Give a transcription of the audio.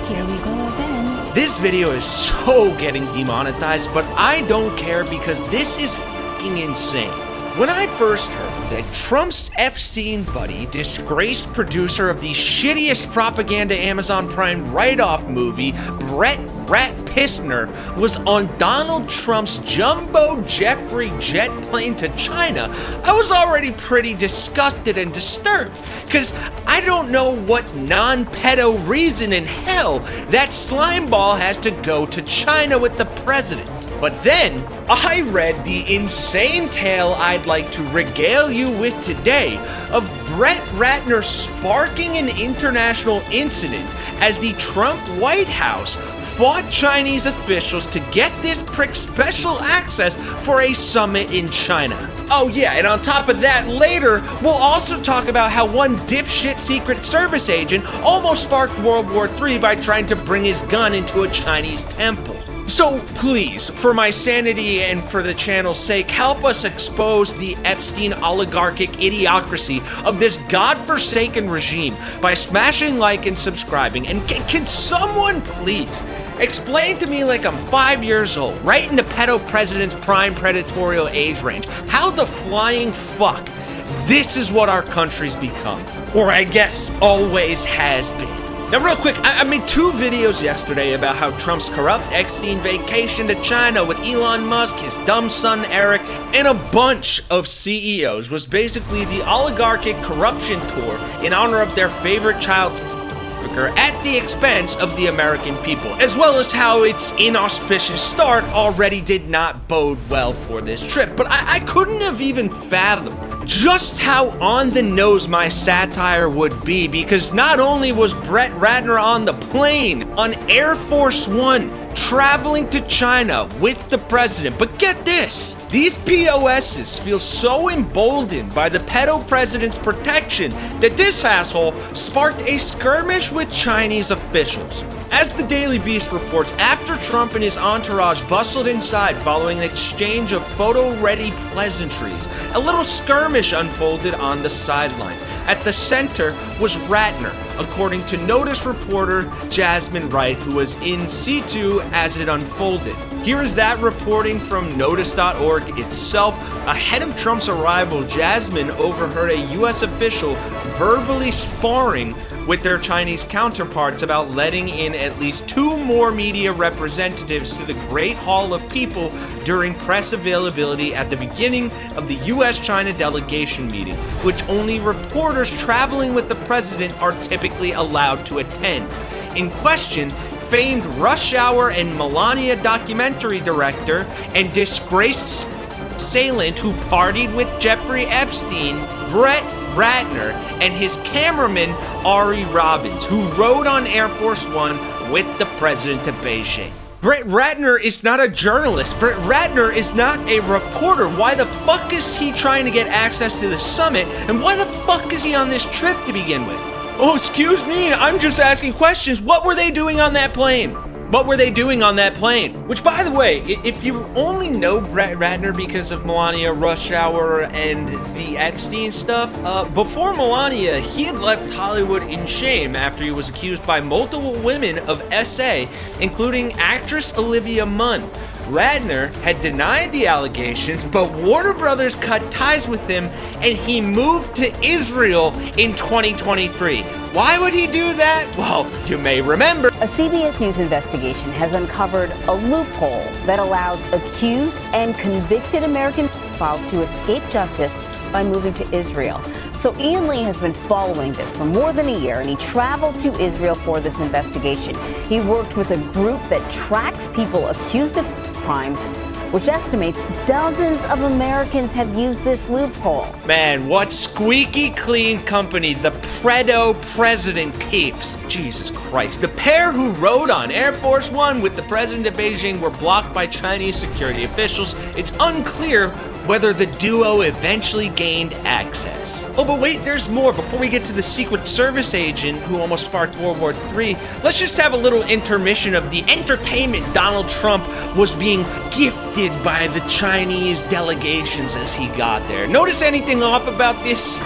Here we go again. This video is so getting demonetized, but I don't care because this is fucking insane. When I first heard that Trump's Epstein buddy, disgraced producer of the shittiest propaganda Amazon Prime write-off movie, Brett Ratner, was on Donald Trump's jumbo Jeffrey jet plane to China, I was already pretty disgusted and disturbed, because I don't know what non-pedo reason in hell that slimeball has to go to China with the president. But then, I read the insane tale I'd like to regale you with today of Brett Ratner sparking an international incident as the Trump White House fought Chinese officials to get this prick special access for a summit in China. Oh yeah, and on top of that, later, we'll also talk about how one dipshit Secret Service agent almost sparked World War III by trying to bring his gun into a Chinese temple. So please, for my sanity and for the channel's sake, help us expose the Epstein oligarchic idiocracy of this godforsaken regime by smashing like and subscribing. And can someone please explain to me, like I'm 5 years old, right in the pedo president's prime predatorial age range, how the flying fuck this is what our country's become, or I guess always has been. Now real quick, I made 2 videos yesterday about how Trump's corrupt Epstein vacation to China with Elon Musk, his dumb son Eric, and a bunch of CEOs was basically the oligarchic corruption tour in honor of their favorite child at the expense of the American people, as well as how its inauspicious start already did not bode well for this trip. But I couldn't have even fathomed just how on the nose my satire would be, because not only was Brett Ratner on the plane on Air Force One traveling to China with the president, but get this, these POSs feel so emboldened by the pedo president's protection that this asshole sparked a skirmish with Chinese officials. As the Daily Beast reports, after Trump and his entourage bustled inside following an exchange of photo-ready pleasantries, a little skirmish unfolded on the sidelines. At the center was Ratner, according to Notice reporter Jasmine Wright, who was in situ as it unfolded. Here is that reporting from Notice.org itself. Ahead of Trump's arrival, Jasmine overheard a U.S. official verbally sparring with their Chinese counterparts about letting in at least 2 more media representatives to the Great Hall of People during press availability at the beginning of the U.S. China delegation meeting, which only reporters traveling with the president are typically allowed to attend. In question, famed Rush Hour and Melania documentary director and disgraced assailant who partied with Jeffrey Epstein, Brett Ratner, and his cameraman Ari Robbins, who rode on Air Force One with the president to Beijing. Brett Ratner is not a journalist. Brett Ratner is not a reporter. Why the fuck is he trying to get access to the summit? And why the fuck is he on this trip to begin with? Oh, excuse me, I'm just asking questions. What were they doing on that plane? What were they doing on that plane? Which, by the way, if you only know Brett Ratner because of Melania, Rush Hour, and the Epstein stuff, before Melania, he had left Hollywood in shame after he was accused by multiple women of SA, including actress Olivia Munn. Ratner had denied the allegations, but Warner Brothers cut ties with him and he moved to Israel in 2023. Why would he do that? Well, you may remember. A CBS News investigation has uncovered a loophole that allows accused and convicted American pedophiles to escape justice by moving to Israel. So Ian Lee has been following this for more than a year, and he traveled to Israel for this investigation. He worked with a group that tracks people accused of crimes, which estimates dozens of Americans have used this loophole. Man, what squeaky clean company the Predo president keeps. Jesus Christ. The pair who rode on Air Force One with the president of Beijing were blocked by Chinese security officials. It's unclear whether the duo eventually gained access. Oh, but wait, there's more. Before we get to the Secret Service agent who almost sparked World War III, let's just have a little intermission of the entertainment Donald Trump was being gifted by the Chinese delegations as he got there. Notice anything off about this?